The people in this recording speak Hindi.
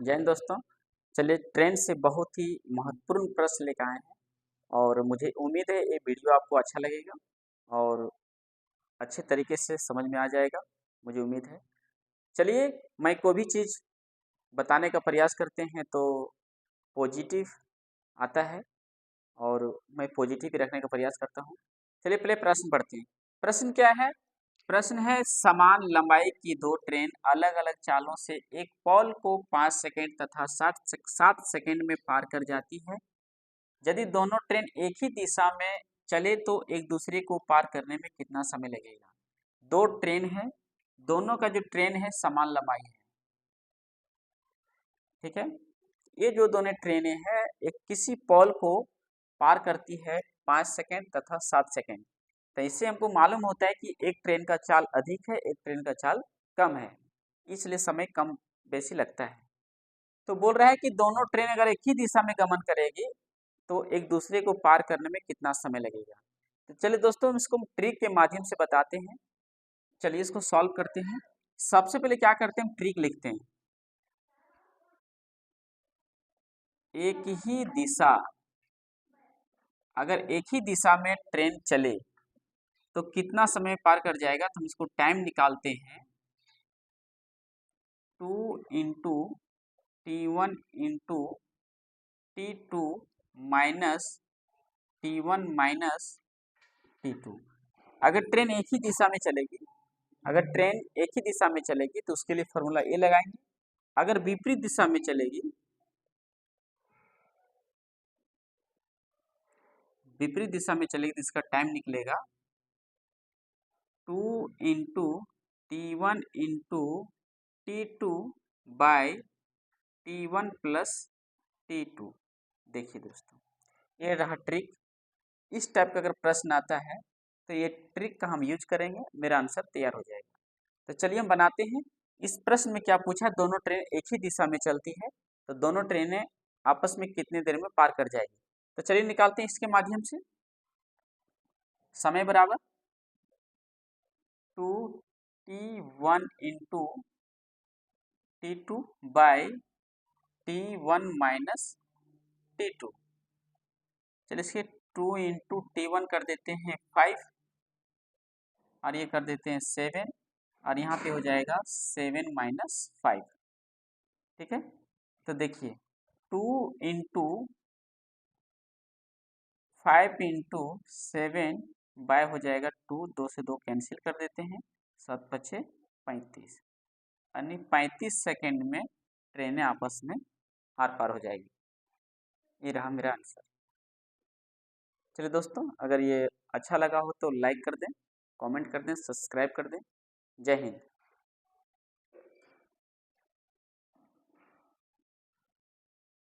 जय हिंद दोस्तों। चलिए ट्रेन से बहुत ही महत्वपूर्ण प्रश्न लेकर आए हैं और मुझे उम्मीद है ये वीडियो आपको अच्छा लगेगा और अच्छे तरीके से समझ में आ जाएगा, मुझे उम्मीद है। चलिए मैं कोई भी चीज़ बताने का प्रयास करते हैं तो पॉजिटिव आता है और मैं पॉजिटिव ही रखने का प्रयास करता हूँ। चलिए पहले प्रश्न पढ़ते हैं। प्रश्न क्या है? प्रश्न है, समान लंबाई की दो ट्रेन अलग अलग चालों से एक पोल को 5 सेकंड तथा 7 सेकंड में पार कर जाती है। यदि दोनों ट्रेन एक ही दिशा में चले तो एक दूसरे को पार करने में कितना समय लगेगा? दो ट्रेन है, दोनों का जो ट्रेन है समान लंबाई है, ठीक है। ये जो दोनों ट्रेनें हैं एक किसी पोल को पार करती है 5 सेकंड तथा 7 सेकंड। तो इससे हमको मालूम होता है कि एक ट्रेन का चाल अधिक है, एक ट्रेन का चाल कम है, इसलिए समय कम बेसी लगता है। तो बोल रहा है कि दोनों ट्रेन अगर एक ही दिशा में गमन करेगी तो एक दूसरे को पार करने में कितना समय लगेगा। तो चलिए दोस्तों हम इसको ट्रिक के माध्यम से बताते हैं। चलिए इसको सॉल्व करते हैं। सबसे पहले क्या करते हैं, हम ट्रिक लिखते हैं। एक ही दिशा, अगर एक ही दिशा में ट्रेन चले तो कितना समय पार कर जाएगा, तो हम इसको टाइम निकालते हैं। 2 into T1 into T2 minus T1 minus T2। अगर ट्रेन एक ही दिशा में चलेगी, अगर ट्रेन एक ही दिशा में चलेगी तो उसके लिए फॉर्मूला ए लगाएंगे। अगर विपरीत दिशा में चलेगी, विपरीत दिशा में चलेगी तो इसका टाइम निकलेगा 2 into T1 into T2 bye T1 plus T2। देखिए दोस्तों, ये रहा ट्रिक। इस टाइप का अगर प्रश्न आता है तो ये ट्रिक का हम यूज करेंगे, मेरा आंसर तैयार हो जाएगा। तो चलिए हम बनाते हैं। इस प्रश्न में क्या पूछा है, दोनों ट्रेन एक ही दिशा में चलती है तो दोनों ट्रेनें आपस में कितनी देर में पार कर जाएगी। तो चलिए निकालते हैं इसके माध्यम से। समय बराबर 2T1 into T2 bye T1 minus T2। चलिए इसके 2 इंटू T1 कर देते हैं 5 और ये कर देते हैं 7 और यहाँ पे हो जाएगा 7 माइनस 5, ठीक है। तो देखिए 2 इंटू 5 इंटू 7 बाय हो जाएगा 2, 2 से 2 कैंसिल कर देते हैं, 7 पचे 35, यानी 35 सेकेंड में ट्रेनें आपस में आर पार हो जाएगी। ये रहा मेरा आंसर। चलिए दोस्तों, अगर ये अच्छा लगा हो तो लाइक कर दें, कमेंट कर दें, सब्सक्राइब कर दें। जय हिंद।